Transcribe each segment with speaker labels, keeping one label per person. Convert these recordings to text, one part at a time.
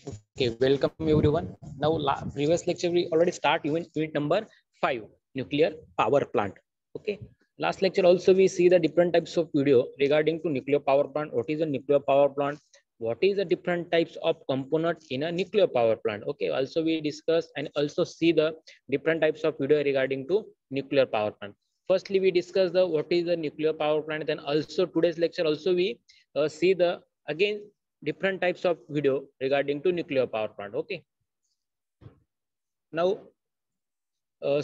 Speaker 1: Okay, welcome everyone. Now, previous lecture we already start unit number 5, nuclear power plant. Okay, last lecture also we see the different types of video regarding to nuclear power plant. What is a nuclear power plant? What is the different types of component in a nuclear power plant? Okay, also we discuss and also see the different types of video regarding to nuclear power plant. Firstly, we discuss the what is the nuclear power plant. Then also today's lecture also we see the again different types of video regarding to nuclear power plant. Okay, now uh,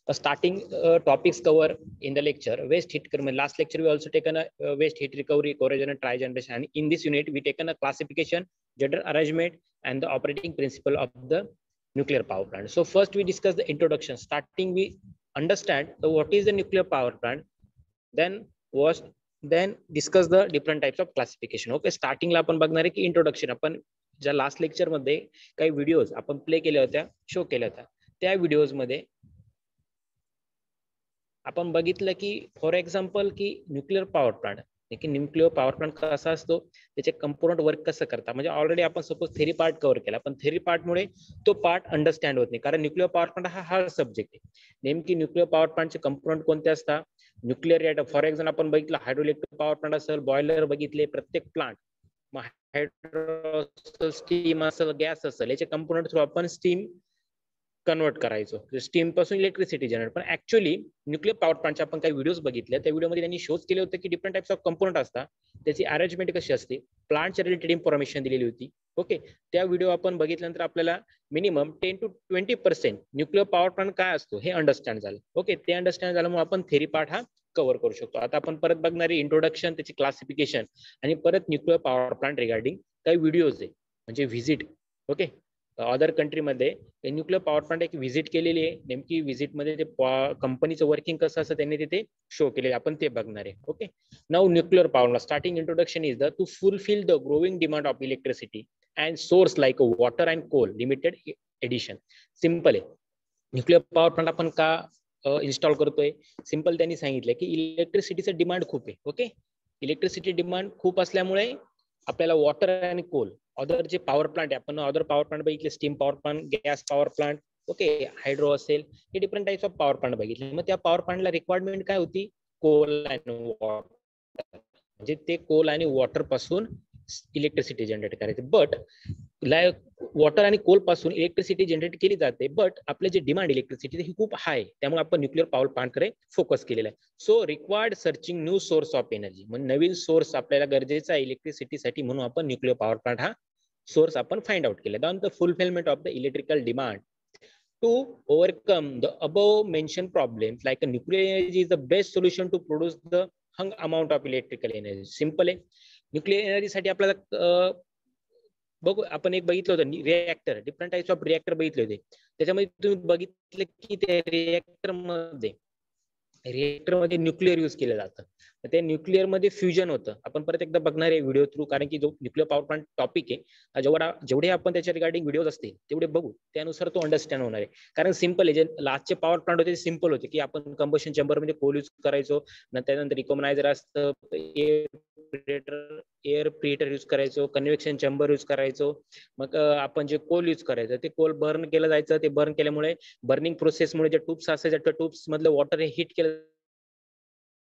Speaker 1: starting topics cover in the lecture waste heat recovery. Last lecture we also taken a waste heat recovery, cogeneration and trigeneration, and in this unit we taken a classification, gender arrangement and the operating principle of the nuclear power plant. So first we discuss the introduction. Starting we understand what is the nuclear power plant, then was then discuss the different types of classification. Okay, स्टार्टिंगला आपण बघणार आहे की introduction. आपण ज्या last lecture मध्ये काही videos आपण प्ले केल्या होत्या, शो केल्या होत्या, त्या व्हिडिओज मध्ये आपण बघितलं की फॉर एक्झाम्पल की न्यूक्लिअर पॉवर प्लांट, की न्यूक्लिअर पॉवर प्लांट कसा असतो, त्याचे कंपोनंट वर्क कसं करतात. म्हणजे ऑलरेडी आपण सपोज थेरी पार्ट कव्हर केला, पण थेरी पार्टमुळे तो पार्ट अंडरस्टँड होत नाही, कारण न्यूक्लिअर पॉवर प्लांट हा हार्ड सब्जेक्ट आहे. नेमकी न्यूक्लिअर पॉवर प्लांटचे कंपोनंट कोणते असतात? न्यूक्लिअर रिएक्टर फॉर एक्झाम्पल आपण बघितलं, हायड्रोइलेक्ट्रिक पॉवर प्लांट असेल, बॉयलर बघितले, प्रत्येक प्लांट हायड्रो स्टीम असेल, गॅस असेल, याचे कंपोनंट थ्रू आपण स्टीम कन्वर्ट करायचो, स्टीम पासून इलेक्ट्रिसिटी जनरेट. पण ऍक्च्युअली न्यूक्लिअर पॉवर प्लांटचे आपण काही व्हिडिओज बघितले, त्या व्हिडिओमध्ये त्यांनी शोज केले होते की डिफरंट टाइप्स ऑफ कंपोनंट असतात, त्याची अरेंजमेंट कशी असते, प्लांटच्या रिलेटेड इन्फॉर्मेशन दिलेली होती. ओके, त्या व्हिडिओ आपण बघितल्यानंतर आपल्याला minimum 10 to 20% nuclear power plant काय असतो हे अंडरस्टँड झालं. ओके, ते अंडरस्टँड झाल्यामुळे आपण थेरी पार्ट हा कव्हर करू शकतो. आता आपण परत बघणारे इंट्रोडक्शन, त्याची क्लासिफिकेशन आणि परत न्यूक्लिअर पॉवर प्लांट रिगार्डिंग काही व्हिडिओज आहे, म्हणजे व्हिजिट. ओके, अदर कंट्रीमध्ये न्यूक्लिअर पॉवर प्लांट एक व्हिजिट केलेली आहे. नेमकी व्हिजिटमध्ये ते कंपनीचं वर्किंग कसं असतं त्यांनी तिथे शो केलेले, आपण ते बघणार आहे. Okay, now nuclear power starting introduction is the to fulfil the growing demand of electricity and source like water and coal limited edition. Simple आहे, न्यूक्लिअर पॉवर प्लांट आपण का इन्स्टॉल करतोय? सिम्पल त्यांनी सांगितलं की इलेक्ट्रिसिटीचं डिमांड खूप आहे. ओके, इलेक्ट्रिसिटी डिमांड खूप असल्यामुळे आपल्याला वॉटर आणि कोल, अदर जे पॉवर प्लांट आहे, आपण अदर पॉवर प्लांट बघितले, steam power plant, gas power plant, okay, hydro असेल, हे different types of power plant बघितले. मग त्या पॉवर प्लांटला रिक्वायरमेंट काय होती? कोल आणि वॉटर. म्हणजे ते कोल आणि वॉटर पासून इलेक्ट्रिसिटी जनरेट करायचे. बट वॉटर आणि कोल पासून इलेक्ट्रिसिटी जनरेट केली जाते, बट आपले जे डिमांड इलेक्ट्रिसिटी ही खूप हाय, त्यामुळे आपण न्यूक्लिअर पॉवर प्लांटकडे फोकस केलेला आहे. So required searching new source of energy, म्हणजे नवीन सोर्स आपल्याला गरजेचा आहे इलेक्ट्रिसिटीसाठी, म्हणून आपण न्यूक्लिअर पॉवर प्लांट हा सोर्स आपण फाइंड आउट केला. The fulfilment of the electrical demand to overcome the above mentioned problems, like a nuclear energy is the best solution to produce the hung amount of electrical energy. Simple आहे, nuclear energy साठी आपल्याला बघू, आपण एक बघितलं होतं reactor, different types of reactor बघितले होते. त्याच्यामध्ये तुम्ही बघितलं की त्या रिएक्टर मध्ये न्यूक्लिअर यूज केलं जातं. त्या न्यूक्लिअर मध्ये फ्युजन होतं. आपण परत एकदा बघणार आहे व्हिडिओ थ्रू, कारण की जो न्यूक्लिअर पॉवर प्लांट टॉपिक आहे, जेवढे आपण त्याच्या रिगार्डिंग व्हिडिओज असतील तेवढे बघू, त्यानुसार तो अंडरस्टँड होणार आहे. कारण सिम्पल आहे, जे लास्टचे पॉवर प्लांट होते सिम्पल होते, की आपण कंबशन चेंबर मध्ये कोल यूज करायचो, त्यानंतर इकोमनायझर असतं, एअर प्रिहेटर यूज करायचो, कन्व्हेक्शन चेंबर यूज करायचो. मग आपण जे कोल यूज करायचं, ते कोल बर्न केलं जायचं. ते बर्न केल्यामुळे बर्निंग प्रोसेसमुळे जे ट्यूब्स असायच्या, त्या ट्यूब्स मधलं वॉटर हे हीट केलं,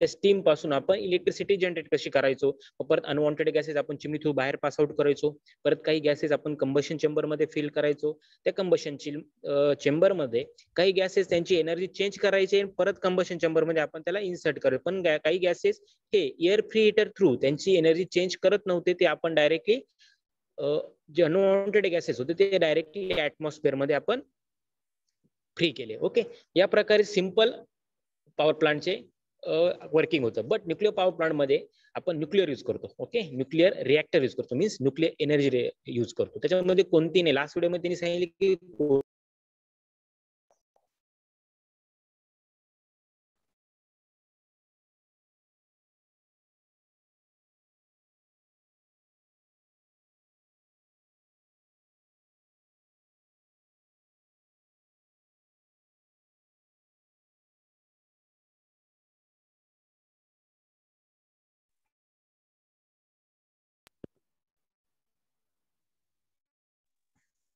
Speaker 1: त्या स्टीम पासून आपण इलेक्ट्रिसिटी जनरेट कशी करायचो. परत अनवॉन्टेड गॅसेस आपण चिमणी थ्रू बाहेर पास आउट करायचो. परत काही गॅसेस आपण कंबशन चेंबर मध्ये फिल करायचो. त्या कंबशन चेंबर मध्ये काही गॅसेस त्यांची एनर्जी चेंज करायचे, परत कंबशन चेंबर मध्ये आपण त्याला इन्सर्ट करायचो. पण काही गॅसेस हे एअर फ्री हीटर थ्रू त्यांची एनर्जी चेंज करत नव्हते, ते आपण डायरेक्टली जे अनवॉन्टेड गॅसेस होते ते डायरेक्टली ऍटमॉस्फिअर मध्ये आपण फ्री केले. ओके, या प्रकारे सिंपल पॉवर प्लांटचे वर्किंग होतं. बट न्यूक्लिअर पॉवर प्लांट मध्ये आपण न्यूक्लिअर यूज करतो. ओके, न्यूक्लिअर रिएक्टर यूज करतो, मीन्स न्यूक्लिअर एनर्जी यूज करतो. त्याच्यामध्ये कोणती नाही, लास्ट व्हिडिओ मध्ये त्यांनी सांगितले की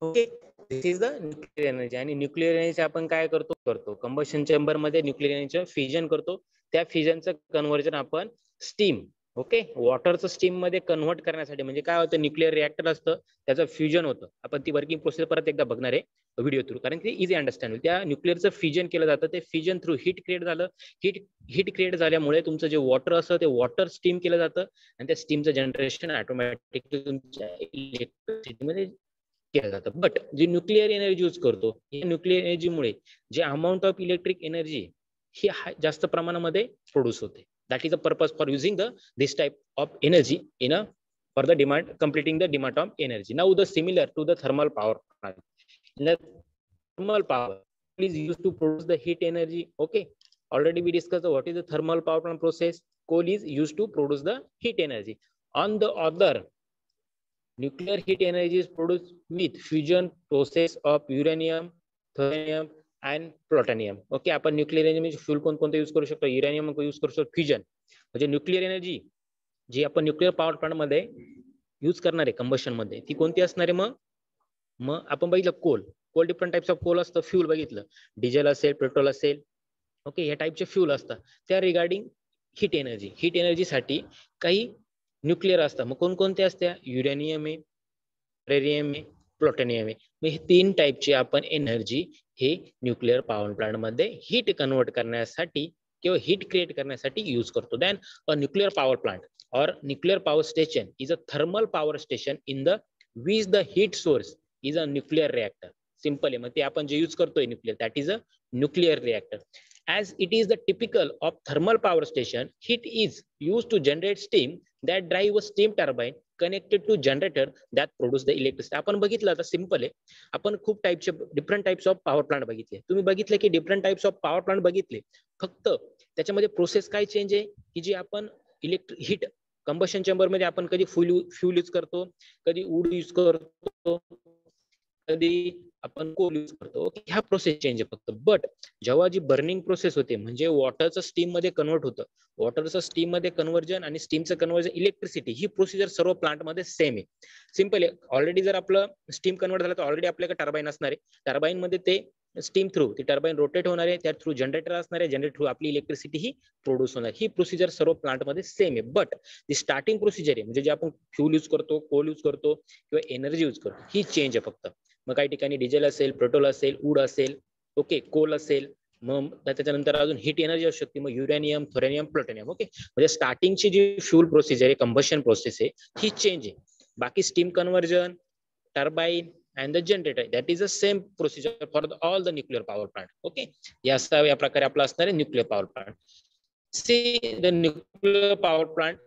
Speaker 1: okay, this is the nuclear energy. आणि न्यूक्लिअर एनर्जी आपण काय करतो कंबशन चेंबर मध्ये न्यूक्लिअर एनर्जी फ्युजन करतो. त्या फ्युजनचं कन्व्हर्जन आपण स्टीम, ओके, वॉटरचं स्टीम मध्ये कन्व्हर्ट करण्यासाठी, म्हणजे काय होतं, न्यूक्लिअर रिएक्टर असतं त्याचं फ्युजन होतं. आपण ती वर्किंग प्रोसेस परत एकदा बघणार आहे व्हिडिओ थ्रू, कारण की इझी अंडरस्टँड होईल. त्या न्यूक्लिअरचं फ्युजन केलं जातं, ते फ्युजन थ्रू हीट क्रिएट झालं. हीट क्रिएट झाल्यामुळे तुमचं जे वॉटर असतं ते वॉटर स्टीम केलं जातं, आणि त्या स्टीमचं जनरेशन ऑटोमॅटिकली तुमच्या इलेक्ट्रिसिटीमध्ये केलं जातं. बट जे न्यूक्लिअर एनर्जी यूज करतो, या न्यूक्लिअर एनर्जीमुळे जे अमाऊंट ऑफ इलेक्ट्रिक एनर्जी ही जास्त प्रमाणामध्ये प्रोड्यूस होते. That is the purpose for using this type of energy in a for the demand, completing the demand of energy. Now the similar to the thermal power plant. In the thermal power is used to produce the heat energy. Okay, already we discussed what is the thermal power plant process. Coal is used to produce the heat energy. On the other, nuclear heat energy is produced with fusion process of uranium, thorium and plutonium. Okay, आपण nuclear energy म्हणजे fuel कोणते use करू शकतो, uranium use करू शकतो. Fusion म्हणजे nuclear energy जी आपण nuclear power plant मध्ये यूज करणार आहे कंबशन मध्ये, ती कोणती असणार आहे? मग आपण बघितलं coal different types of coal असतं. फ्यूल बघितलं, डिझेल असेल, पेट्रोल असेल. ओके, या टाइपचे फ्यूल असतात. त्या रिगार्डिंग हीट एनर्जीसाठी काही न्यूक्लिअर असतात. मग कोणकोणते असत्या? युरेनियम आहे, टेरियम आहे, प्लुटोनियम आहे. मग हे 3 टाइपची आपण एनर्जी हे न्यूक्लिअर पॉवर प्लांट मध्ये हीट कन्वर्ट करण्यासाठी किंवा हीट क्रिएट करण्यासाठी यूज करतो. Then a nuclear power plant or nuclear power station is a thermal power station in the which the heat source is a nuclear reactor. Simple आहे. मग ते आपण जे यूज करतोय nuclear, that is a nuclear reactor. As it is the typical of thermal power station, heat is used to generate steam that drive a steam turbine connected to generator that produce the electricity. आपण बघितलं आता simple आहे. आपण खूप टाइपचे different types of power plant बघितले. तुम्ही बघितलं की different types of power plant बघितले, फक्त त्याच्यामध्ये प्रोसेस काय चेंज आहे की जी आपण इलेक्ट्रिक हीट कंबशन चेंबर मध्ये आपण कधी फ्यूल यूज करतो, कधी वूड यूज करतो, कधी आपण कोल यूज करतो. ह्या प्रोसेस चेंज आहे फक्त. बट जेव्हा जी बर्निंग प्रोसेस होते, म्हणजे वॉटरचं स्टीम मध्ये कन्वर्ट होतं, वॉटरचं स्टीम मध्ये कन्वर्जन आणि स्टीमचं कन्वर्जन इलेक्ट्रिसिटी, ही प्रोसिजर सर्व प्लांट मध्ये सेम आहे. सिंपल आहे. ऑलरेडी जर आपलं स्टीम कन्वर्ट झालं तर ऑलरेडी आपल्याकडे टर्बाईन असणार आहे. टर्बाईन मध्ये ते स्टीम थ्रू ती टर्बाईन रोटेट होणार आहे, त्या थ्रू जनरेटर असणार आहे, जनरेटर थ्रू आपली इलेक्ट्रिसिटी ही प्रोड्यूस होणार. ही प्रोसिजर सर्व प्लांट मध्ये सेम आहे. बट ती स्टार्टिंग प्रोसिजर आहे, म्हणजे जे आपण फ्यूल यूज करतो, कोल यूज करतो किंवा एनर्जी यूज करतो, ही चेंज आहे फक्त. मग काही ठिकाणी डिझेल असेल, पेट्रोल असेल, वूड असेल, ओके, कोल असेल, मग त्याच्यानंतर अजून हीट एनर्जी असू शकते, मग युरेनियम, थोरेनियम, प्लुटोनियम. ओके, म्हणजे स्टार्टिंगची जी फ्यूल प्रोसिजर आहे, कंबशन प्रोसेस आहे, ही चेंज आहे. बाकी steam conversion, turbine and the generator, that is the same procedure for all the nuclear power plant. Okay, या प्रकारे आपला असणार आहे nuclear power plant. See the nuclear power plant,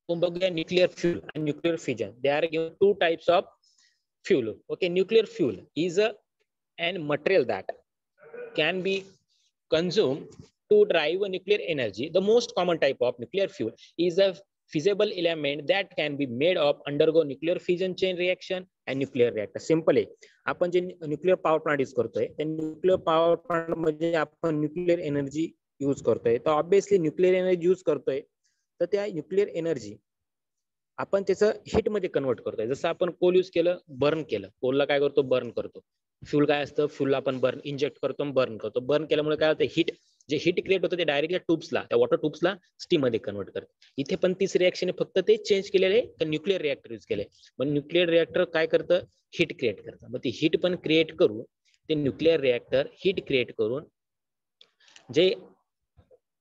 Speaker 1: बघूया nuclear fuel and nuclear fission. They are given 2 types of fuel. Okay, nuclear fuel is an material that can be consumed to drive a nuclear energy. The most common type of nuclear fuel is a feasible element that can be made of undergo nuclear fission chain reaction and nuclear reactor. Simple आहे. आपण जे nuclear power plant use करतोय, त्या nuclear power plant मध्ये आपण nuclear energy use करतोय, तर obviously nuclear energy use करतोय, तर त्या न्यूक्लिअर एनर्जी आपण त्याचं हिट मध्ये कन्वर्ट करतोय. जसं आपण कोल यूज केलं, बर्न केलं, कोलला काय करतो, बर्न करतो. फ्यूल काय असतं, फ्यूलला आपण बर्न इंजेक्ट करतो, बर्न करतो. बर्न केल्यामुळे काय होतं, हिट, जे हिट क्रिएट होतं ते डायरेक्टली ट्यूब्सला, त्या वॉटर ट्यूब्सला स्टीम मध्ये कन्वर्ट करतं. इथे पण तीच रिएक्शन आहे, फक्त ते चेंज केलेले न्यूक्लिअर रिएक्टर यूज केले. मग न्यूक्लिअर रिएक्टर काय करतं, हिट क्रिएट करतं. मग ती हिट पण क्रिएट करून ते न्यूक्लिअर रिएक्टर हिट क्रिएट करून जे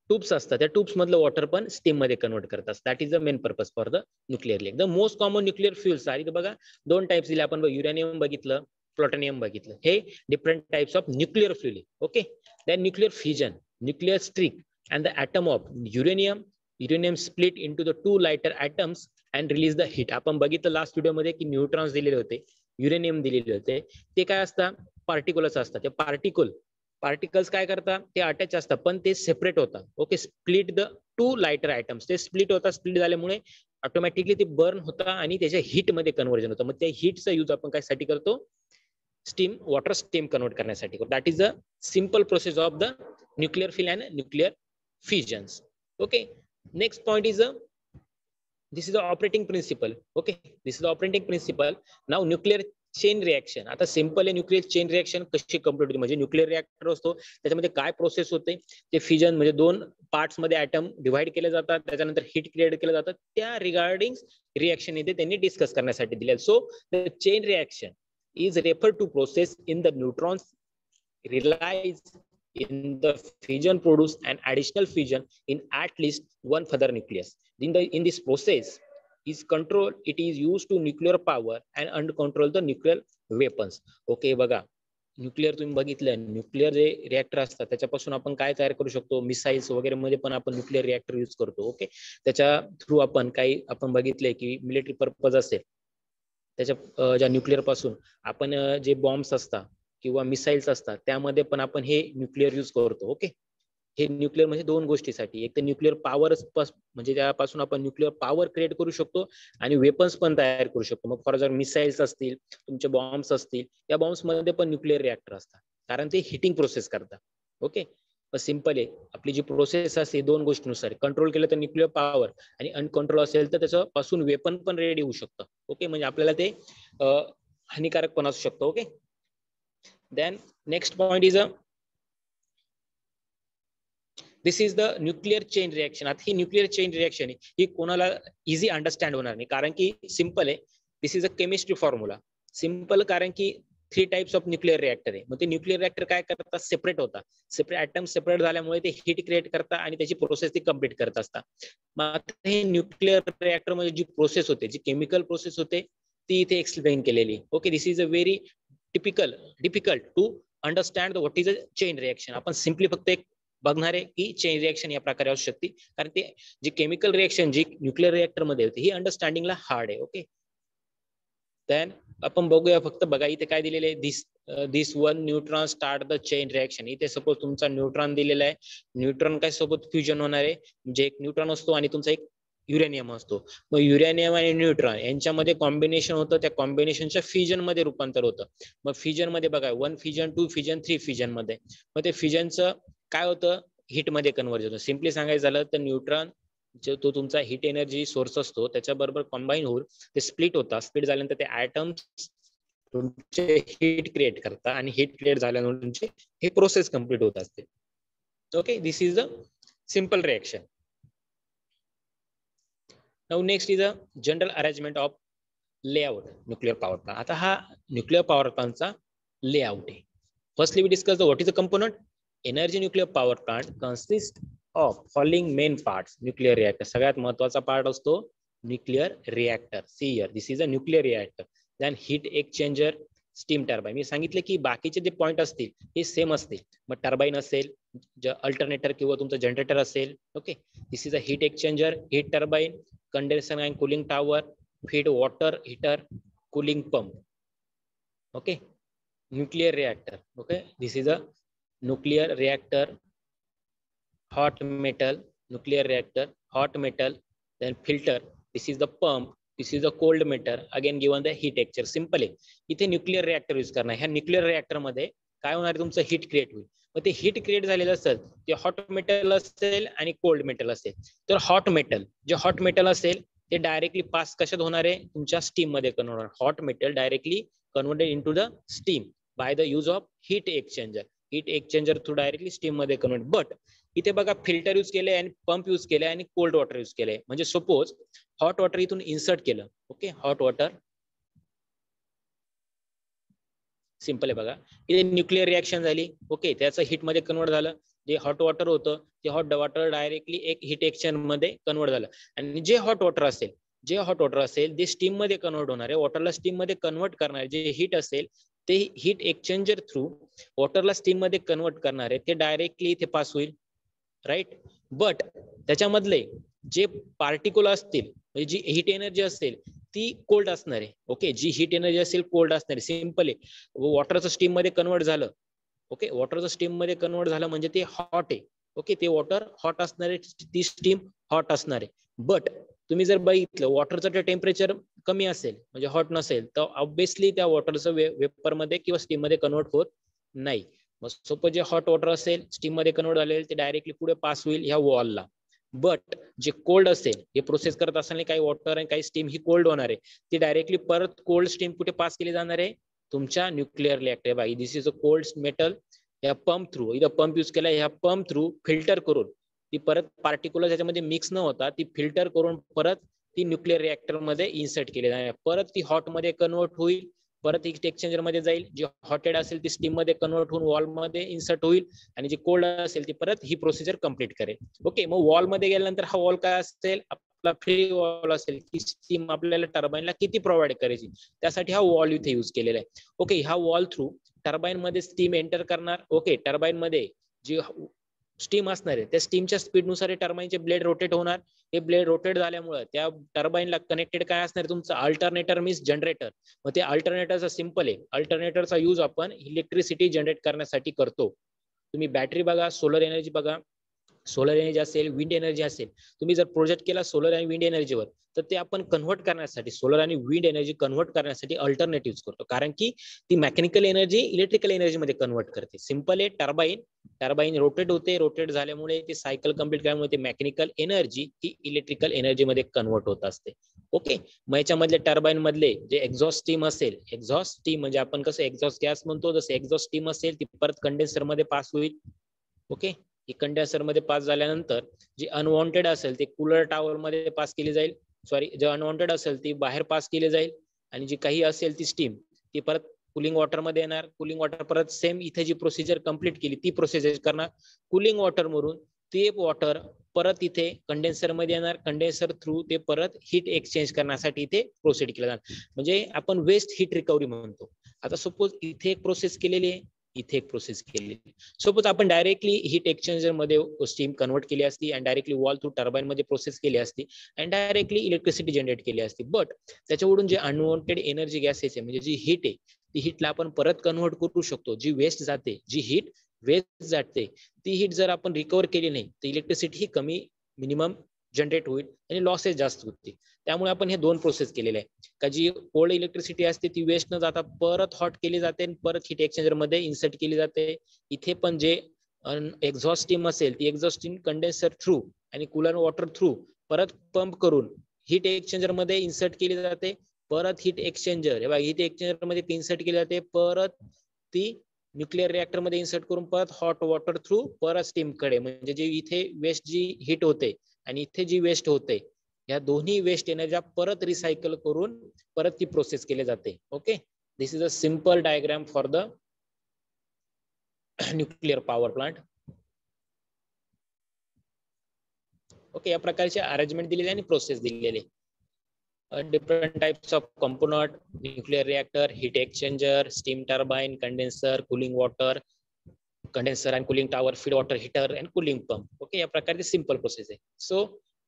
Speaker 1: ट्यूब्स असतात, त्या ट्यूब्स मधलं वॉटर पण स्टीम मध्ये कन्वर्ट करतात. That is the main purpose for the nuclear reactor. The most common nuclear fuels are, बघा 2 टाइप्स दिले आपण, युरेनियम बघितलं, प्लुटोनियम बघितलं. हे different types of nuclear fuel. Okay, then nuclear fusion, nuclear strike and the atom of uranium split into the 2 lighter atoms and release the heat. आपण बघितलं last video मध्ये की न्यूट्रॉन्स दिलेले होते, युरेनियम दिलेले होते. ते काय असतात, पार्टिकल्स असतात. ते पार्टिकल्स काय करतात, ते अटॅच असतात पण ते सेपरेट होतात. Okay, split the 2 lighter items, ते स्प्लिट होतात. स्प्लिट झाल्यामुळे ऑटोमॅटिकली ते बर्न होता आणि त्याच्या हीट मध्ये कन्वर्जन होतं. मग त्या हीटचा यूज आपण कायसाठी करतो, स्टीम, वॉटर स्टीम कन्वर्ट करण्यासाठी करतो. That is the simple process of the nuclear fuel and nuclear fissions. Okay, next point is this is the operating principle. Okay, this is the operating principle. Now nuclear chain reaction. आता simple आहे, nuclear chain reaction कशी complete होते, म्हणजे nuclear reactor असतो त्याच्यामध्ये काय process होते, ते फिजन म्हणजे दोन पार्ट्स मध्ये ॲटम डिव्हाइड केले जातात, त्याच्यानंतर हीट क्रिएट केलं जातं, त्या रिगार्डिंग रिएक्शन इथे त्यांनी डिस्कस करण्यासाठी दिले. So the chain reaction is refer to process in the neutrons relies in the fission produce an additional fission in at least one further nucleus. In this process is control, it is used to nuclear power and control the nuclear weapons. Okay बघा, nuclear तुम्ही बघितलं, nuclear जे reactor असतात त्याच्यापासून आपण काय तयार करू शकतो, मिसाईल्स वगैरे मध्ये पण आपण न्यूक्लिअर रिएक्टर यूज करतो. ओके, त्याच्या थ्रू आपण काही आपण बघितलंय की मिलिटरी पर्पज असेल त्याच्या ज्या न्यूक्लिअर पासून आपण जे बॉम्ब्स असतात किंवा मिसाईल्स असतात त्यामध्ये पण आपण हे न्यूक्लिअर यूज करतो. ओके, हे न्यूक्लिअर म्हणजे दोन गोष्टीसाठी, एक तर न्यूक्लिअर पॉवर म्हणजे त्यापासून आपण न्यूक्लिअर पॉवर क्रिएट करू शकतो आणि वेपन्स पण तयार करू शकतो. मग फॉर एक्झाम्पल मिसाईल्स असतील, तुमचे बॉम्ब्स असतील, या बॉम्ब्स मध्ये पण न्यूक्लिअर रिएक्टर असतात कारण ते हिटिंग प्रोसेस करतात. ओके, सिंपल आहे, आपली जी प्रोसेस असते दोन गोष्टींनुसार, कंट्रोल केलं तर न्यूक्लिअर पॉवर आणि अनकंट्रोल असेल तर त्याच्यापासून वेपन पण रेडी होऊ शकतं. ओके, म्हणजे आपल्याला ते हानिकारक पण असू शकतं. Okay, then next point is this is the nuclear chain reaction. आता ही न्यूक्लिअर चेन रिएक्शन ही कोणाला इझी अंडरस्टँड होणार नाही कारण की सिंपल आहे, this is a chemistry formula. Simple कारण की 3 टाइप्स ऑफ न्यूक्लिअर रिएक्टर आहे. मग ते न्यूक्लिअर रिएक्टर काय करतात, सेपरेट होतात, सेपरेट ॲटम सेपरेट झाल्यामुळे ते हीट क्रिएट करतात आणि त्याची प्रोसेस ती कम्प्लीट करत असतात. मग हे न्यूक्लिअर रिएक्टर मध्ये जी प्रोसेस होते, जी केमिकल प्रोसेस होते ती इथे एक्सप्लेन केलेली. Okay, this is a very difficult to understand what is a chain reaction. आपण सिम्पली फक्त एक बघणार आहे की चेन रिएक्शन या प्रकारे असू शकते कारण ते जी केमिकल रिएक्शन जी न्यूक्लिअर रिएक्टर मध्ये होती ही अंडरस्टँडिंगला हार्ड आहे. ओके, देन आपण बघूया, फक्त बघा इथे काय दिलेले आहे, this one neutron start the chain reaction. इथे सपोज तुमचा न्यूट्रॉन दिलेला आहे, न्यूट्रॉन काय सोबत फ्युजन होणार आहे, म्हणजे एक न्यूट्रॉन असतो आणि तुमचा एक युरेनियम असतो. मग युरेनियम आणि न्यूट्रॉन यांच्यामध्ये कॉम्बिनेशन होतं, त्या कॉम्बिनेशनच्या फ्युजन मध्ये रूपांतर होतं. मग फ्युजन मध्ये बघा 1 फ्युजन 2 फ्युजन 3 फ्युजन मध्ये, मग ते फ्युजनचं काय होतं, हिट मध्ये कन्वर्ट होतं. सिम्पली सांगायचं झालं तर न्यूट्रॉन जो तो तुमचा हिट एनर्जी सोर्स असतो त्याच्याबरोबर कंबाईन होऊन ते स्प्लिट होतात. स्प्लिट झाल्यानंतर ते ॲटम्स तुमचे हीट क्रिएट करतात आणि हीट क्रिएट झाल्यानंतर तुमची हे प्रोसेस कम्प्लीट होत असते. Okay, this is the simple reaction. Now next is a general arrangement of layout nuclear power plant. आता हा न्यूक्लिअर पॉवर प्लांटचा लेआउट आहे. Firstly we discuss the what is the component. Energy nuclear power plant consist of following main parts. Nuclear reactor सगळ्यात महत्वाचा part असतो nuclear reactor. See here, this is a nuclear reactor. Then heat exchanger, steam turbine. मी सांगितलं की बाकीचे जे point असतील हे सेम असतील. मग टर्बाइन असेल, अल्टरनेटर किंवा तुमचं जनरेटर असेल. Okay, this is a heat exchanger, heat turbine, condenser and cooling tower, feed water heater, cooling pump. Okay, nuclear reactor. Okay, this is a nuclear reactor, hot metal, nuclear reactor, hot metal, then filter, this is the pump, this is the cold metal, again given the heat exchanger. Simple आहे, इथे nuclear reactor use करणार. ह्या nuclear reactor मध्ये काय होणार आहे, तुमचं heat create होईल. मग ते हीट क्रिएट झालेलं असेल ते हॉट मेटल असेल आणि कोल्ड मेटल असेल. तर हॉट मेटल, जे हॉट मेटल असेल ते डायरेक्टली पास कशात होणार आहे, तुमच्या स्टीम मध्ये कन्वर्ट होणार. Hot metal directly converted into the steam by the use of heat exchanger. Heat exchanger through directly steam मध्ये कन्वर्ट. बट इथे बघा फिल्टर यूज केले आणि पंप यूज केले आणि कोल्ड वॉटर यूज केले. म्हणजे सपोज हॉट वॉटर इथून इन्सर्ट केलं. ओके, हॉट वॉटर सिंपल आहे बघा, इथे न्यूक्लिअर रिएक्शन झाली. ओके, त्याचं हिट मध्ये कन्वर्ट झालं. जे हॉट वॉटर होतं ते हॉट वॉटर डायरेक्टली एक हिट एक्सचेंजर मध्ये कन्वर्ट झालं. आणि जे हॉट वॉटर असेल ते स्टीम मध्ये कन्वर्ट होणार आहे. वॉटरला स्टीम मध्ये कन्वर्ट करणार जे हिट असेल ते हीट एक्सचेंजर थ्रू वॉटरला स्टीम मध्ये कन्वर्ट करणार आहे, ते डायरेक्टली इथे पास होईल. राईट, बट त्याच्यामधले जे पार्टिकल असतील म्हणजे जी हीट एनर्जी असेल ती कोल्ड असणार आहे. ओके, जी हीट एनर्जी असेल कोल्ड असणार आहे. सिंपल आहे, वॉटरचं स्टीम मध्ये कन्वर्ट झालं. ओके, वॉटरचं स्टीम मध्ये कन्वर्ट झालं म्हणजे ते हॉट आहे. ओके, ते वॉटर हॉट असणार आहे, ती स्टीम हॉट असणार आहे. बट तुम्ही जर बघितलं वॉटरचं टेम्परेचर कमी असेल म्हणजे हॉट नसेल तर ऑब्विसली त्या वॉटरचं वेपर मध्ये किंवा स्टीम मध्ये कन्वर्ट होत नाही. मग सपोज जे हॉट वॉटर असेल स्टीम मध्ये कन्वर्ट झालेलं ते डायरेक्टली पुढे पास होईल ह्या वॉलला. बट जे कोल्ड असेल, हे प्रोसेस करत असताना काही वॉटर आणि काही स्टीम ही कोल्ड होणार आहे, ती डायरेक्टली परत कोल्ड स्टीम कुठे पास केली जाणार आहे, तुमच्या न्यूक्लिअर रिएक्टर बाई दिस इज अ कोल्ड मेटल, या पंप थ्रू इथं पंप यूज केला, ह्या पंप थ्रू फिल्टर करून ती परत पार्टिक्युलर त्याच्यामध्ये मिक्स न होता ती फिल्टर करून परत ती न्यूक्लिअर रिएक्टर मध्ये इन्सर्ट केली जाणार, परत ती हॉट मध्ये कन्वर्ट होईल, परत हीट एक्सचेंजर मध्ये जाईल, जी हॉटेड असेल ती स्टीम मध्ये कन्वर्ट होऊन वॉल मध्ये इन्सर्ट होईल, आणि जी कोल्ड असेल ती परत ही प्रोसिजर कंप्लीट करेल. ओके, मग वॉल मध्ये गेल्यानंतर हा वॉल काय असेल, आपला फ्री वॉल असेल, की स्टीम आपल्याला टर्बाईनला किती प्रोव्हाइड करायची त्यासाठी हा वॉल इथे यूज केलेला आहे. ओके, हा वॉल थ्रू टर्बाईन मध्ये स्टीम एंटर करणार. ओके, टर्बाईन मध्ये जी स्टीम असणार आहे त्या स्टीमच्या स्पीडनुसार टर्बाईनचे ब्लेड रोटेट होणार. हे ब्लेड रोटेट झाल्यामुळे त्या टर्बाईनला कनेक्टेड काय असणार, तुमचं अल्टरनेटर मीन्स जनरेटर. मग ते अल्टरनेटरचा सिंपल आहे, अल्टरनेटरचा यूज आपण इलेक्ट्रिसिटी जनरेट करण्यासाठी करतो. तुम्ही बॅटरी बघा, सोलर एनर्जी बघा, सोलर एनर्जी असेल, विंड एनर्जी असेल, तुम्ही जर प्रोजेक्ट केला सोलर आणि विंड एनर्जीवर, तर ते आपण कन्व्हर्ट करण्यासाठी, सोलर आणि विंड एनर्जी कन्व्हर्ट करण्यासाठी अल्टरनेट यूज करतो, कारण की ती मेकॅनिकल एनर्जी इलेक्ट्रिकल एनर्जी मध्ये कन्व्हर्ट करते. सिंपल आहे, टर्बाईन रोटेट होते, रोटेट झाल्यामुळे ते सायकल कंप्लीट केल्यामुळे ते मेकॅनिकल एनर्जी ही इलेक्ट्रिकल एनर्जी मध्ये कन्व्हर्ट होत असते. ओके, मग याच्यामधले टर्बाईन मधले जे एक्झॉस्ट स्टीम असेल, एक्झॉस्ट स्टीम म्हणजे आपण कसं एक्झॉस्ट गॅस म्हणतो, जसं एक्झॉस्ट स्टीम असेल ती परत कंडेन्सर मध्ये पास होईल. ओके, ही कंडेन्सर मध्ये पास झाल्यानंतर जी अनवॉन्टेड असेल ती कूलर टॉवर मध्ये पास केली जाईल, सॉरी जे अनवॉन्टेड असेल ती बाहेर पास केली जाईल, आणि जी काही असेल ती स्टीम ती परत कुलिंग वॉटर मध्ये येणार. कुलिंग वॉटर परत सेम इथे जी प्रोसिजर कंप्लीट केली ती प्रोसिजर करणार. कुलिंग वॉटर मधून ते वॉटर परत इथे कंडेन्सर मध्ये येणार, कंडेन्सर थ्रू ते परत हीट एक्सचेंज करण्यासाठी इथे प्रोसीड केलं जाणार, म्हणजे आपण वेस्ट हीट रिकव्हरी म्हणतो. आता सपोज इथे एक प्रोसेस केलेली आहे, इथे एक प्रोसेस केलेली. सपोज आपण डायरेक्टली हीट एक्सचेंजर मध्ये स्टीम कन्वर्ट केली असती आणि डायरेक्टली वॉल थ्रू टर्बाईन मध्ये प्रोसेस केली असती आणि डायरेक्टली इलेक्ट्रिसिटी जनरेट केली असती, बट त्याच्यावरून जे अनवॉन्टेड एनर्जी गॅसेस आहे, म्हणजे जी हीट आहे, ती हीटला आपण परत कन्वर्ट करू शकतो. जी वेस्ट जाते, जी हीट वेस्ट जाते, ती हीट जर आपण रिकव्हर केली नाही तर इलेक्ट्रिसिटी ही कमी मिनिमम जनरेट होईल आणि लॉसेस जास्त होतील. त्यामुळे आपण हे दोन प्रोसेस केलेले आहे, का जी कोल्ड इलेक्ट्रिसिटी असते ती वेस्ट न जाता परत हॉट केली जाते आणि परत हीट एक्सचेंजर मध्ये इन्सर्ट केली जाते. इथे पण जे एक्झॉस्ट स्टीम असेल ती एक्झॉस्ट स्टीम कंडेन्सर थ्रू आणि कूलर वॉटर थ्रू परत पंप करून हीट एक्सचेंजर मध्ये इन्सर्ट केली जाते. परत हीट एक्सचेंजर हीट एक्सचेंजर मध्ये इन्सर्ट केली जाते, परत ती न्यूक्लिअर रिएक्टर मध्ये इन्सर्ट करून परत हॉट वॉटर थ्रू परत स्टीम कडे, म्हणजे जे इथे वेस्ट जी हीट होते आणि इथे जी वेस्ट होते, या दोन्ही वेस्ट एनर्जी परत रिसायकल करून परत ती प्रोसेस केली जाते. Okay, this is a simple diagram for the nuclear power plant. Okay, या प्रकारचे अरेंजमेंट दिलेले आणि प्रोसेस दिलेले. different types of component, nuclear reactor, heat exchanger, steam turbine, condenser, cooling water, condenser and cooling tower, feed water heater and cooling pump. Okay, या प्रकारचे simple process आहे. So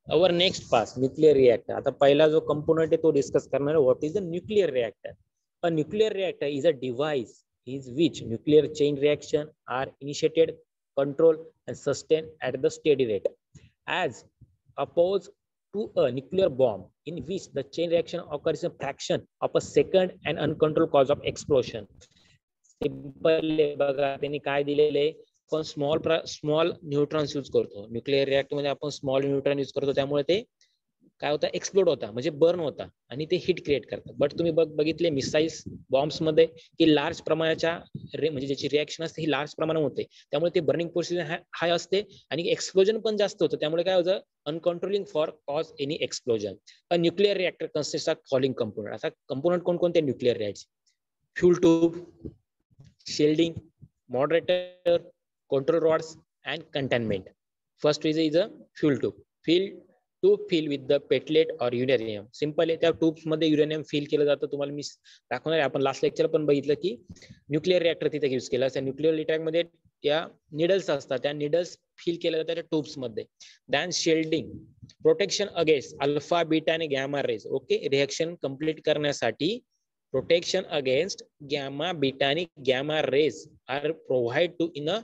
Speaker 1: our next part, nuclear reactor. आता पहिला जो component आहे तो discuss करणार आहे, what is a nuclear reactor? A nuclear reactor is a device is which nuclear chain reaction are initiated, controlled and sustained at the steady rate, as opposed to a nuclear bomb in which the chain reaction occurs in a fraction of a second and uncontrolled cause of explosion. Simple बघा त्यांनी काय दिलेले, आपण small neutrons use करतो nuclear reactor मध्ये, आपण small neutron use करतो, त्यामुळे ते काय होतं, एक्सप्लोड होता म्हणजे बर्न होता आणि ते हिट क्रिएट करतात. बट तुम्ही बघितले मिसाईल्स बॉम्ब्स मध्ये की लार्ज प्रमाणाच्या म्हणजे ज्याची रिएक्शन असते ही लार्ज प्रमाणात होते, त्यामुळे ते बर्निंग प्रोसिजर हाय असते आणि एक्सप्लोजन पण जास्त होतं, त्यामुळे काय होतं, uncontrolling for cause any explosion. Nuclear reactor consist of following component. आता कंपोनेंट कोणकोणते nuclear reactor? Fuel tube, shielding, moderator, control rods and containment. First is a fuel tube. Fill with the पेटलेट और uranium. Simple आहे, त्या tubes मध्ये uranium fill केलं जातं. तुम्हाला मी दाखवणार आहे, आपण लास्ट लेक्चर पण बघितलं की न्यूक्लिअर रिएक्टर तिथे यूज केलं असतं. न्यूक्लिअर रिएक्टर मध्ये त्या निडल्स असतात, त्या निडल्स फिल केल्या जातात त्या ट्यूब्स मध्ये. Then shielding, protection against alpha beta आणि gamma rays. Okay, reaction complete करण्यासाठी protection against gamma, beta and gamma rays are provided to in a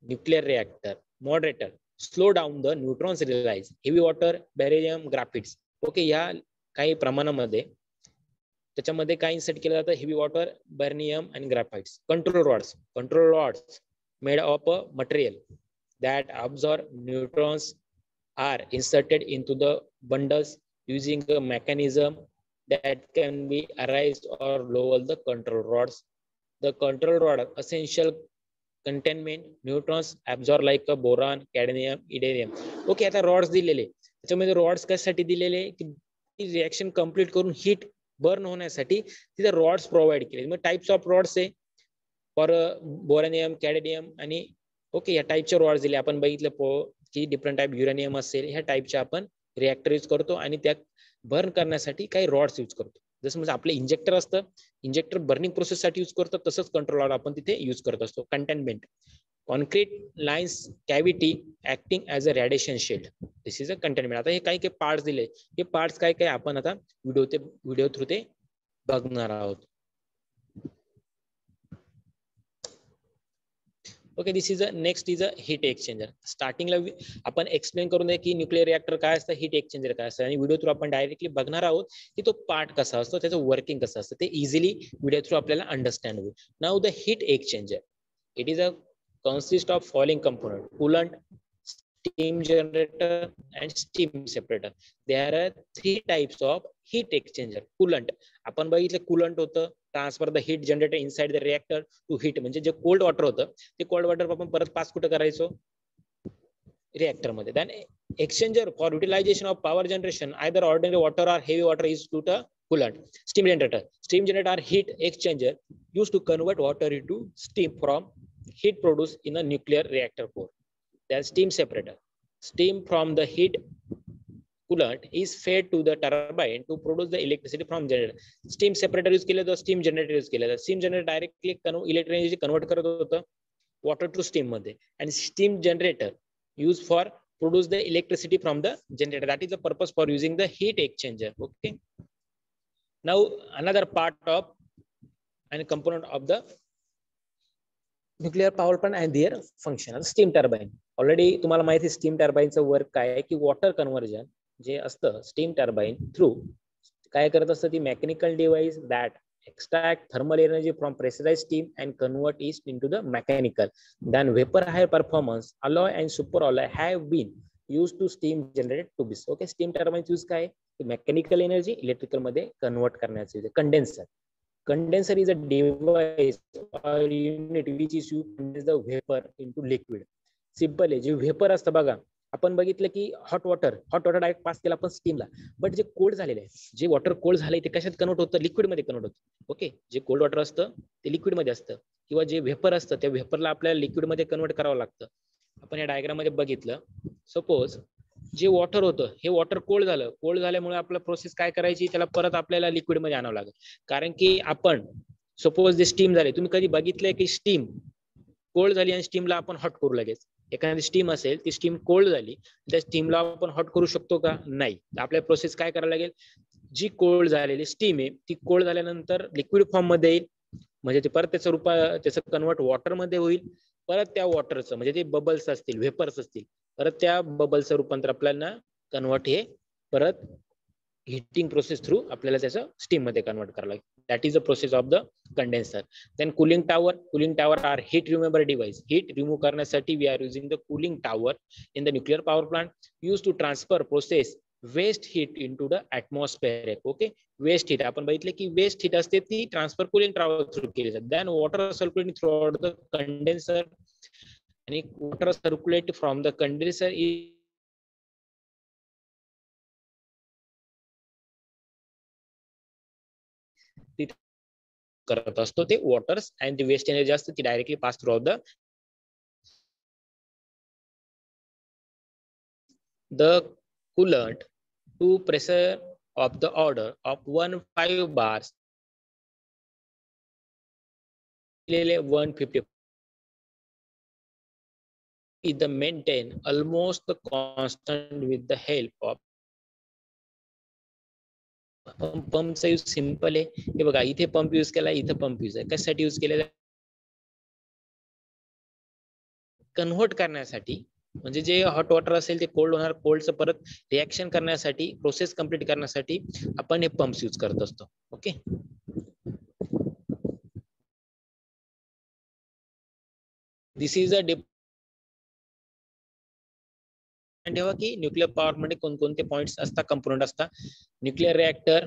Speaker 1: nuclear reactor. Moderator, slow down the neutrons release, heavy water, barium, graphites. Okay, या काही प्रमाणामध्ये त्याच्यामध्ये काय insert केलं जातं, heavy water, बर्नियम आणि graphites. Control rods made of a material that absorb neutrons are inserted into the bundles using a mechanism that can be raised or lower the control rods the control rod essential containment neutrons absorb like a boron cadmium इडेरियम. Okay, आता rods दिलेले, त्याच्यामध्ये rods कशासाठी दिलेले की reaction complete करून heat burn होण्यासाठी तिथे रॉड्स प्रोव्हाइड केले. मग टाइप्स ऑफ रॉड्स आहे फॉर बोरॅनियम कॅडमियम आणि ओके, या टाइपचे रॉड्स दिले. आपण बघितलं की डिफरंट टाइप युरेनियम असेल, ह्या टाइपचे आपण रिएक्टर यूज करतो आणि त्या बर्न करण्यासाठी काही रॉड्स यूज करतो. जसं म्हणजे आपलं इंजेक्टर असतं, इंजेक्टर बर्निंग प्रोसेससाठी यूज करतो, तसंच कंट्रोल रॉड आपण तिथे यूज करत असतो. Containment concrete lines cavity acting as a radiation shield, this is a containment. आता हे काही काही पार्ट्स दिले, हे पार्ट्स काय काय आपण आता व्हिडिओ थ्रू ते बघणार आहोत. Okay, this is a next is a heat exchanger. स्टार्टिंगला आपण एक्सप्लेन करून द्या की न्यूक्लिअर रिएक्टर काय असतं, हीट एक्सचेंजर काय असतं, आणि व्हिडिओ थ्रू आपण डायरेक्टली बघणार आहोत की तो पार्ट कसा असतो, त्याचं वर्किंग कसं असतं, ते इझिली व्हिडिओ थ्रू आपल्याला अंडरस्टँड होईल. Now the heat exchanger, it is a consist of following component: coolant, steam generator and steam separator. There are three types of heat exchanger. Coolant, आपण बघितलं coolant होतं transfer the heat generator inside the reactor to heat, म्हणजे जे cold water होतं ते cold water आपण परत pass कुठं करायचो, रिएक्टर मध्ये. Then exchanger for utilization of power generation either ordinary water और heavy water is to the coolant. Steam generator are heat exchanger used to convert water into steam from heat produced in a nuclear reactor core. Then steam separator, steam from the heat coolant is fed to the turbine to produce the electricity from generator. Steam separator use केले तर steam generator use केले तर steam generator directly electric energy convert करत होतं water to steam मध्ये, and steam generator used for produce the electricity from the generator. That is the purpose for using the heat exchanger. Okay, now another part of and component of the nuclear power plant and their function, steam turbine. Already तुम्हाला माहिती आहे steam turbine चं work काय आहे की water conversion जे असतं steam turbine through काय करत असतं, ती mechanical device that extract thermal energy from pressurized steam and convert it into the mechanical. Then vapor high performance alloy and super alloy have been used to steam generate tubes. Okay, steam turbine use काय mechanical energy electrical मध्ये convert करण्याचे. Condenser, condenser is a device or unit which is used to condense the vapor into liquid. Simple आहे, जे vapour असतं बघा, आपण बघितलं की हॉट वॉटर डायरेक्ट पास केला आपण स्टीमला, बट जे कोल्ड झालेलं आहे, जे वॉटर कोल्ड झालंय ते कशात कन्वर्ट होतं, लिक्विड मध्ये कन्वर्ट होतं. ओके, जे कोल्ड वॉटर असतं ते लिक्विड मध्ये असतं, किंवा जे व्हेपर असतं त्या व्हेपरला आपल्याला लिक्विड मध्ये कन्वर्ट करावं लागतं. आपण या डायग्राम मध्ये बघितलं, सपोज जे वॉटर होतं हे वॉटर कोल्ड झालं, कोल्ड झाल्यामुळे आपला प्रोसेस काय करायची, त्याला परत आपल्याला लिक्विड मध्ये आणावं लागेल. कारण की आपण सपोज जे स्टीम झाले, तुम्ही कधी बघितलंय की स्टीम कोल्ड झाली आणि स्टीमला आपण हॉट करू लगेच, एखादी स्टीम असेल ती स्टीम कोल्ड झाली त्या स्टीमला आपण हॉट करू शकतो का, नाही. आपल्या प्रोसेस काय करायला लागेल, जी कोल्ड झालेली स्टीम आहे ती कोल्ड झाल्यानंतर लिक्विड फॉर्म मध्ये येईल, म्हणजे ते परत त्याचं कन्वर्ट वॉटर मध्ये होईल, परत त्या वॉटरचं म्हणजे ते बबल्स असतील व्हेपर्स असतील, परत त्या बबल्सचं रूपांतर आपल्याला कन्वर्ट हे परत हीटिंग प्रोसेस थ्रू आपल्याला त्याचं स्टीम मध्ये कन्वर्ट करावं लागेल. That is the process of the condenser. Then cooling tower are heat remover device. Heat remove करण्यासाठी we are using the cooling tower in the nuclear power plant use to transfer process waste heat into the atmosphere. Okay, waste heat आपण बघितले की waste heat असते ती transfer cooling tower through केली जाते. Then water circulating through out the condenser, आणि water circulate from the condenser करत असतो ते waters, and the waste energy असते ती directly pass through of the coolant to pressure of the order of 1.5 bars 150 is the maintain almost the constant with the help of पंपचा use simple आहे. हे बघा, इथे पंप यूज केला, इथे pump use आहे, कशासाठी यूज केलेला, कन्व्हर्ट करण्यासाठी, म्हणजे जे हॉट वॉटर असेल ते कोल्ड होणार, कोल्डचं परत रिएक्शन करण्यासाठी, प्रोसेस कंप्लीट करण्यासाठी आपण हे पंप्स यूज करत असतो. ओके, दिस इज अ ठेवा की न्यूक्लिअर पॉवर मध्ये कोणकोणते पॉइंट्स असतात, कंपोनेंट असतात. न्यूक्लिअर रिएक्टर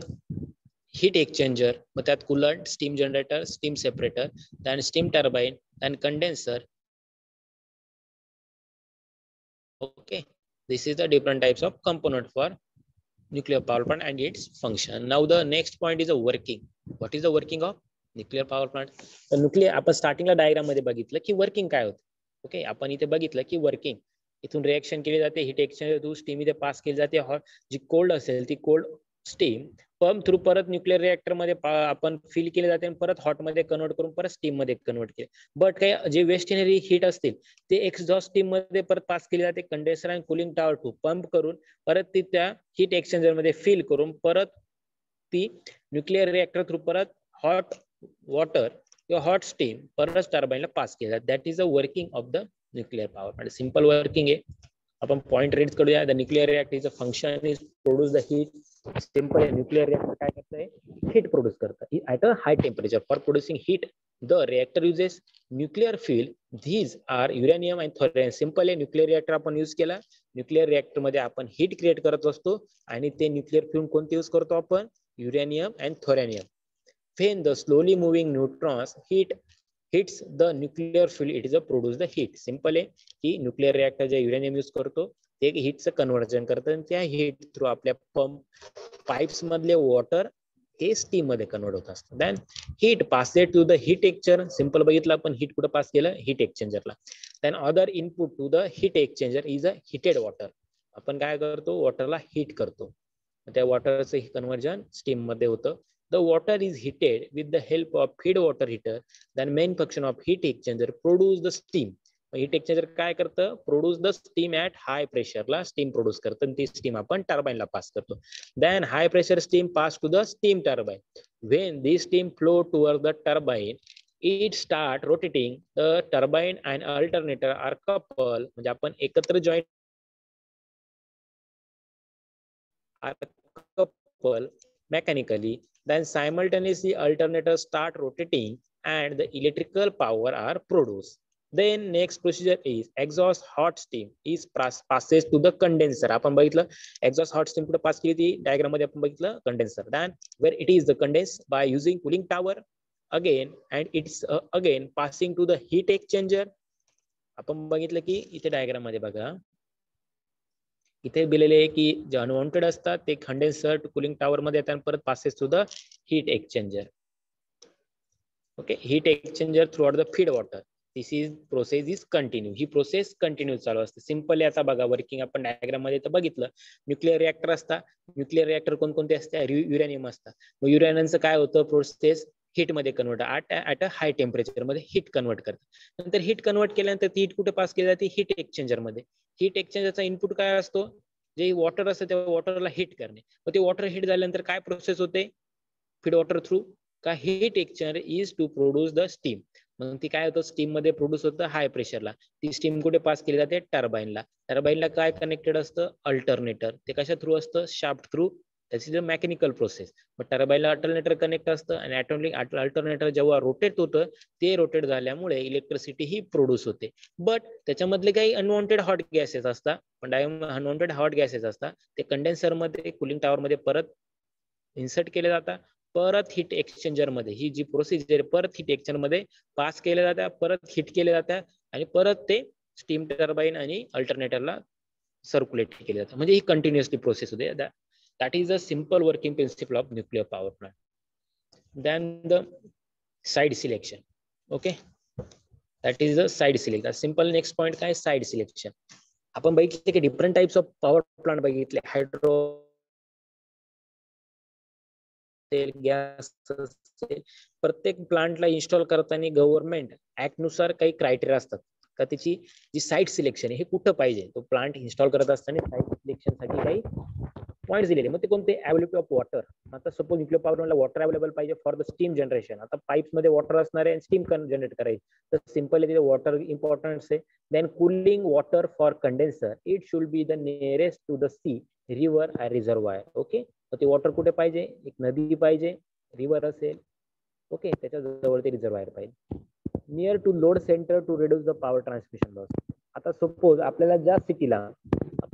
Speaker 1: heat exchanger, मग त्यात coolant, steam generator, steam separator, then steam turbine, then condenser. Okay, this is the different types of component for nuclear power plant and its function. Now the next point is the working. What is the working of nuclear power plant? तर nuclear आपण स्टार्टिंगला diagram मध्ये बघितलं की working काय होतं. Okay, आपण इथे बघितलं की वर्किंग इथून रिएक्शन केली जाते, हीट एक्सचेंजर थ्रू स्टीम इथे पास केली जाते, जी कोल्ड असेल ती कोल्ड स्टीम पंप थ्रू परत न्यूक्लियर रिएक्टर मध्ये आपण फिल केले जाते आणि परत हॉट मध्ये कन्वर्ट करून परत स्टीम मध्ये कन्वर्ट केले. बट काही जे वेस्टनरी हीट असतील ते एक्झॉस्ट स्टीम मध्ये परत पास केली जाते कंडेन्सर आणि कूलिंग टॉवर टू पंप करून परत ती त्या हीट एक्सचेंजर मध्ये फिल करून परत ती न्यूक्लियर रिएक्टर थ्रू परत हॉट वॉटर किंवा हॉट स्टीम परत टर्बाइनला पास केली जाते. That is the working of the nuclear power plant. Simple working आहे. आपण पॉइंट रीड करूया. The nuclear reactor is a function is produce the heat. Simple आहे, न्यूक्लियर रिएक्टर काय करतंय, हीट प्रोड्यूस करतं at a high temperature. For producing heat the reactor uses nuclear fuel. These are uranium and thorium. Simple आहे, nuclear reactor आपण use केला, nuclear reactor मध्ये आपण heat create करत असतो आणि ते न्यूक्लियर फ्यूल कोणते यूज करतो आपण, uranium and thorium. When the slowly moving neutrons hits the nuclear fuel, it is a produce the heat. Simple आहे की न्यूक्लियर रिएक्टर जे युरेनियम यूज करतो ते हीटचं कन्व्हर्जन करतं आणि त्या हीट थ्रू आपल्या पंप पाइप्स मधले वॉटर हे स्टीम मध्ये कन्वर्ट होत असतं. Then heat passed to the heat exchanger. Simple बघितलं आपण, हीट कुठं पास केलं, हीट एक्सचेंजरला. Then other input to the heat exchanger is a heated water. आपण काय करतो, वॉटरला हीट करतो, त्या वॉटरचं कन्व्हर्जन स्टीम मध्ये होतं. The water is heated with the help of feed water heater. Then main function of heat exchanger produce the steam. Heat exchanger काय करतं, produce the steam at high pressure ला steam produce करतं. ती steam आपण turbine ला pass करतो. Then high pressure steam pass to the steam turbine. When this steam flow toward the turbine, it start rotating. The turbine and alternator are coupled. म्हणजे आपण एकत्र joint coupled mechanically. Then simultaneously alternators start rotating and the electrical power are produced. Then next procedure is exhaust hot steam is passes to the condenser. आपण बघितलं exhaust hot steam कुठे pass केली ती diagram मध्ये आपण बघितलं, condenser. Then where it is the condensed by using cooling tower again and it's again passing to the heat exchanger. आपण बघितलं की इथे डायग्राम मध्ये बघा, इथे दिलेले आहे की जे अनवॉन्टेड असतात ते कंडेन्सर कूलिंग टॉवर मध्ये येतात परत passes to the heat exchanger. Okay, heat exchanger through out the feed water. This is process is continue. ही प्रोसेस कंटिन्यू चालू असते. सिंपल आता बघा वर्किंग आपण डायग्राम मध्ये तर बघितलं, न्यूक्लियर रिएक्टर असतात. न्यूक्लियर रिएक्टर कोणकोणते असतात, युरेनियम असतात. मग युरेनियमचं काय होतं, प्रोसेस हीट मध्ये convert at a high temperature मध्ये हीट कन्वर्ट करतात. नंतर हीट कन्वर्ट केल्यानंतर ती हीट कुठे पास केली जाते, हीट एक्सचेंजर मध्ये. हीट एक्सचेंजरचा इनपुट काय असतो, जे वॉटर असतं त्या वॉटरला हीट करणे. मग ते वॉटर हीट झाल्यानंतर काय प्रोसेस होते, फीड वॉटर थ्रू का heat exchanger is to produce the steam. मग ती काय होतं, स्टीम मध्ये प्रोड्यूस होतं हाय प्रेशरला. ती स्टीम कुठे पास केली जाते, टर्बाइनला. टर्बाइनला काय कनेक्टेड असतं, अल्टरनेटर. ते कशा थ्रू असतं, शाफ्ट थ्रू. त्याची इज अ मेकॅनिकल प्रोसेस. मग टर्बाइनला अल्टरनेटर कनेक्ट असतं आणि अल्टरनेटर जेव्हा रोटेट होतं ते रोटेट झाल्यामुळे इलेक्ट्रिसिटी ही प्रोड्यूस होते. बट त्याच्यामधले काही अनवॉन्टेड हॉट गॅसेस असतात, पण अनवॉन्टेड हॉट गॅसेस असतात ते कंडेन्सर मध्ये कूलिंग टॉवर मध्ये परत इन्सर्ट केले जातात, परत हीट एक्सचेंजर मध्ये ही जी प्रोसिजर परत हीट एक्सचेंजर मध्ये पास केले जातात, परत हीट केले जातात आणि परत ते स्टीम टर्बाइन आणि अल्टरनेटरला सर्क्युलेट केले जातात. म्हणजे ही कंटिन्युअसली प्रोसेस होते. That is a simple working principle of nuclear power plant. Then the side selection. Okay, that is the side selection. Simple next point काय, साइड सिलेक्शन. आपण बघितले की different types of power plant बघितले, hydro gas. प्रत्येक प्लांटला install करताना government act नुसार काही क्रायटेरिया असतात का त्याची जी साइट सिलेक्शन आहे हे कुठं पाहिजे. तो प्लांट इन्स्टॉल करत असताना साइट सिलेक्शन साठी काही पॉइंट्स दिलेले. मग ते कोणते, अवेलेबिलिटी ऑफ वॉटर. आता सपोज न्यूक्लियर पॉवर प्लांटला वॉटर अवेलेबल पाहिजे फॉर द स्टीम जनरेशन. आता पाईप्स मध्ये वॉटर असणार आहे, स्टीम जनरेट करायची, तर सिंपल आहे, वॉटर इम्पॉर्टन्स आहे. Then cooling water for condenser, it should be the nearest to the sea, river or reservoir. Okay, तर ते वॉटर कुठे पाहिजे, एक नदी पाहिजे, रिव्हर असेल, ओके, त्याच्या जवळ ते रिझर्वायर पाहिजे. Near to load centre to reduce the power transmission loss. आता सपोज आपल्याला ज्या सिटीला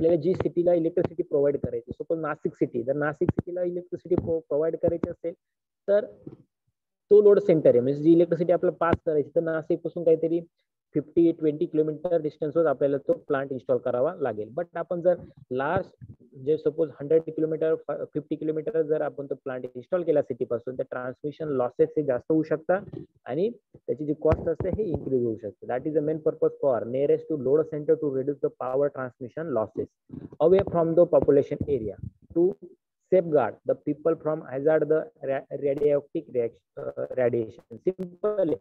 Speaker 1: आपल्याला जी सिटीला इलेक्ट्रिसिटी प्रोव्हाइड करायची, सपोज नाशिक सिटी, जर नाशिक सिटीला इलेक्ट्रिसिटी प्रोव्हाइड करायची असेल तर तो लोड सेंटर आहे, म्हणजे जी इलेक्ट्रिसिटी आपल्याला पास करायची तर नाशिक पासून काहीतरी 50-20 किलोमीटर डिस्टन्सवर आपल्याला तो प्लांट इन्स्टॉल करावा लागेल. बट आपण जर लार्ज जे सपोज 100 किलोमीटर 50 किलोमीटर जर आपण तो प्लांट इन्स्टॉल केला सिटी पासून, तर ट्रान्समिशन लॉसेस हे जास्त होऊ शकतात आणि त्याची जी कॉस्ट असते हे इन्क्रीज होऊ शकते. That is the main purpose for nearest to load centre to reduce the power transmission losses away from the population area to safeguard the people from hazard the radioactive radiation. Simple.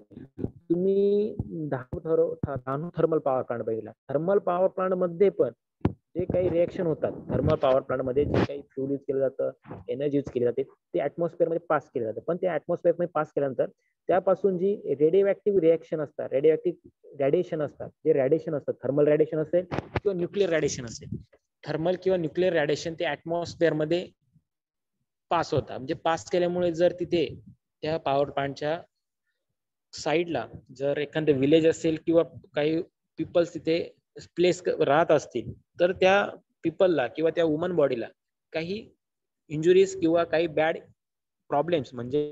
Speaker 1: तुम्ही Dahanu thermal power plant बघितला, thermal power plant मध्ये पण जे काही reaction होतात, thermal power plant मध्ये जे काही फ्यूल यूज केलं जातं, एनर्जी यूज केली जाते, ते ऍटमॉस्फिअर मध्ये पास केलं जातं. पण ते ऍटमॉस्फिअर मध्ये पास केल्यानंतर त्यापासून जी रेडिओ रिएक्शन असतात, रेडिओ रॅडिएशन असतात, जे रॅडिएशन असतात, थर्मल रॅडिएशन असेल किंवा न्यूक्लिअर रॅडिएशन असेल, थर्मल किंवा न्यूक्लिअर रॅडिएशन ते ऍटमॉस्फिअर मध्ये पास होता. म्हणजे पास केल्यामुळे जर तिथे त्या पॉवर प्लांटच्या साईडला जर एखादं विलेज असेल किंवा काही पीपल्स तिथे प्लेस राहत असतील, तर त्या पीपलला किंवा त्या वुमन बॉडीला काही इंजुरीज किंवा काही बॅड प्रॉब्लेम्स, म्हणजे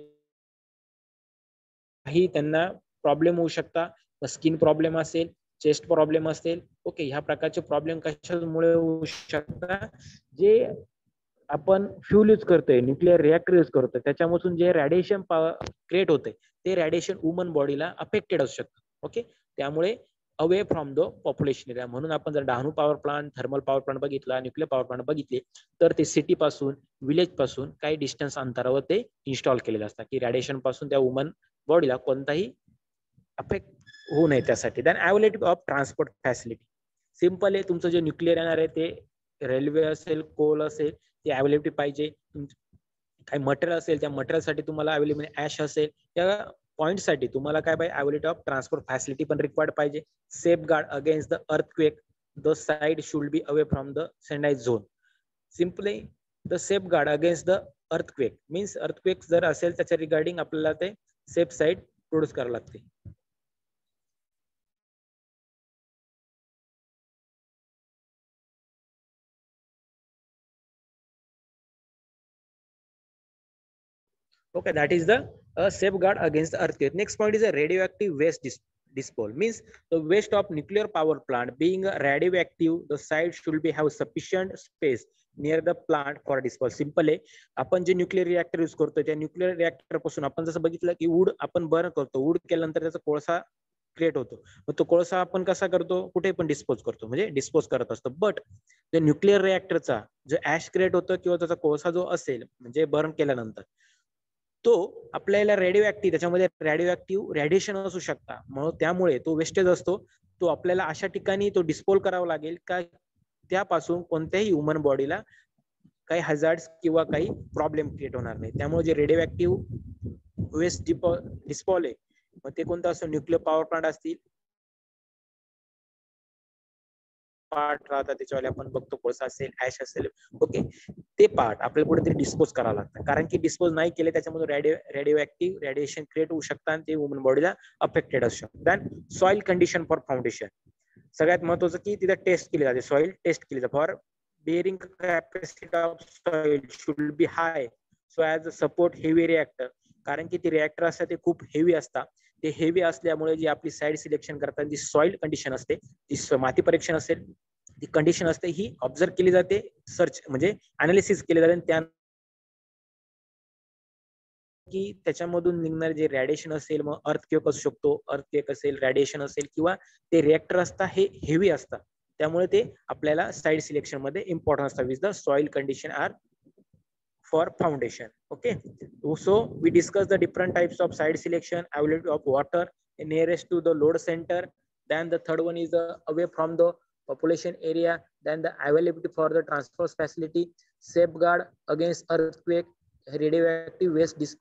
Speaker 1: काही त्यांना प्रॉब्लेम होऊ शकता, स्किन प्रॉब्लेम असेल, चेस्ट प्रॉब्लेम असेल, ओके, ह्या प्रकारचे प्रॉब्लेम कशामुळे होऊ शकतात, जे आपण फ्यूल यूज करतोय, न्यूक्लिअर रिएक्टर यूज करतोय, त्याच्यामधून जे रॅडिएशन क्रिएट होते ते रॅडिएशन वुमन बॉडीला अफेक्टेड असू शकतं. ओके, त्यामुळे away from the population area. म्हणून आपण जर Dahanu power plant, thermal power plant बघितला, न्यूक्लिअर पॉवर प्लांट बघितले, तर ते सिटी पासून, विलेज पासून काही डिस्टन्स अंतरावर ते इन्स्टॉल केलेले असतात की रॅडिएशन पासून त्या वुमन बॉडीला कोणताही अफेक्ट होऊ नये त्यासाठी. Then availability of transport facility. Simple आहे, तुमचं जे न्यूक्लिअर येणार आहे ते रेल्वे असेल, कोल असेल, ती अवेलेबिलिटी पाहिजे. काही मटेरियल असेल, त्या मटेरियलसाठी तुम्हाला अवेलेबिलिटी ऍश असेल, त्या पॉइंट साठी तुम्हाला काय पाहिजे, अवेलेबिलिटी ऑफ ट्रान्सपोर्ट फॅसिलिटी पण रिक्वायर्ड पाहिजे. Safeguard against the earthquake, the side should be away from the सॅन्डाइज zone. Simply the safeguard against the earthquake means earthquake जर असेल त्याच्या रिगार्डिंग आपल्याला ते सेफ साइड प्रोड्यूस करावं लागते. Okay, that is the safeguard against the earthquake. Next point is a radioactive waste disposal. Means the waste of nuclear power plant being radioactive, the site should be have sufficient space near the plant for disposal. Simple आहे, आपण जे nuclear reactor use करतो त्या nuclear reactor पासून आपण जसं बघितलं की वूड आपण बर्न करतो, वूड केल्यानंतर त्याचा कोळसा क्रिएट होतो, मग तो कोळसा आपण कसा करतो, कुठे पण डिस्पोज करतो, म्हणजे डिस्पोज करत असतो. बट जो न्यूक्लिअर रिएक्टरचा जो ऍश क्रिएट होतो किंवा त्याचा कोळसा जो असेल म्हणजे बर्न केल्यानंतर तो आपल्याला रेडिओ ऍक्टिव्ह, त्याच्यामध्ये रेडिओ ऍक्टिव्ह रेडिएशन असू शकता, म्हणून त्यामुळे तो वेस्टेज असतो, तो आपल्याला अशा ठिकाणी तो डिस्पोल करावा लागेल का त्यापासून कोणत्याही ह्युमन बॉडीला काही हजार्ड्स किंवा काही प्रॉब्लेम क्रिएट होणार नाही. त्यामुळे जे रेडिओ ऍक्टिव्ह वेस्ट डिस्पोल आहे, मग ते कोणतं असो, न्यूक्लिअर पॉवर प्लांट असतील, पार्ट राहतात त्याच्यावर आपण बघतो, कोळसा असेल, ऍश असेल, ओके, ते पार्ट आपल्याला कुठेतरी डिस्पोज करावं लागतं, कारण की डिस्पोज नाही केले त्याच्यामध्ये रेडिओ ऍक्टिव्ह रेडिएशन क्रिएट होऊ शकतात आणि ते वुमन बॉडीला अफेक्टेड असू शकतात. Then soil condition for foundation, सगळ्यात महत्वाचं की तिथे टेस्ट केली जाते, सॉइल टेस्ट केली जाते. For bearing capacity of soil should be high so as a support heavy reactor, कारण की ते रिएक्टर असतात ते खूप हेवी असतात, ते हेवी असल्यामुळे जी आपली साईड सिलेक्शन करतात, जी सॉइल कंडिशन असते, ती माती परीक्षण असेल, ती कंडिशन असते ही ऑब्झर्व केली जाते, सर्च म्हणजे अनालिसिस केले जाते, त्या की त्याच्यामधून निघणारे जे रॅडिएशन असेल, मग अर्थक्वेक असू शकतो, अर्थक्वेक असेल, रॅडिएशन असेल, किंवा ते रिएक्टर असतात हे हेवी असतात, त्यामुळे ते आपल्याला साईड सिलेक्शन मध्ये इम्पॉर्टंट असतात. With the soil condition are for foundation. Okay, so we discuss the different types of site selection, availability of water nearest to the load center, then the third one is away from the population area, then the availability for the transport facility, safeguard against earthquake, radioactive waste